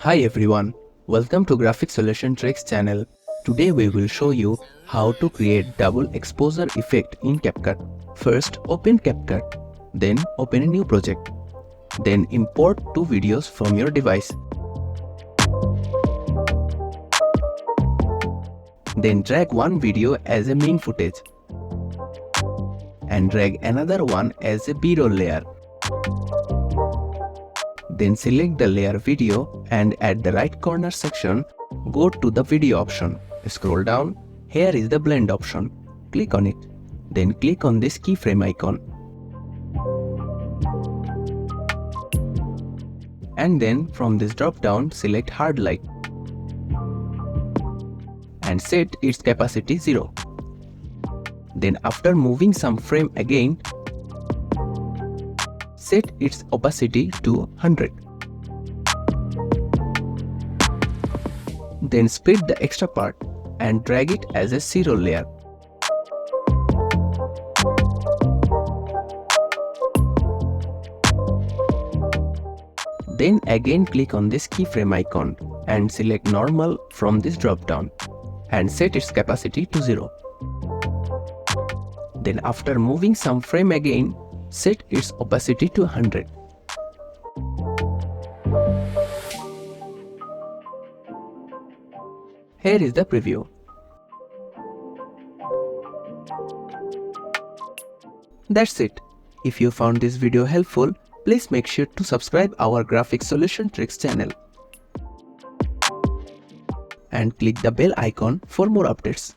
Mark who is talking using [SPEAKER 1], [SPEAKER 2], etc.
[SPEAKER 1] Hi everyone, welcome to Graphic Solution Tricks channel. Today we will show you how to create double exposure effect in Capcut. First open Capcut, then open a new project. Then import two videos from your device. Then drag one video as a main footage and drag another one as a B-roll layer. Then select the layer video and at the right corner section, go to the video option. Scroll down, here is the blend option. Click on it. Then click on this keyframe icon. And then from this drop down, select hard light. And set its capacity 0. Then after moving some frame again, set its opacity to 100. Then split the extra part and drag it as a C-roll layer. Then again click on this keyframe icon and select normal from this drop down and set its capacity to 0. Then after moving some frame again, set its opacity to 100. Here is the preview. That's it. If you found this video helpful, please make sure to subscribe our Graphic Solution Tricks channel and click the bell icon for more updates.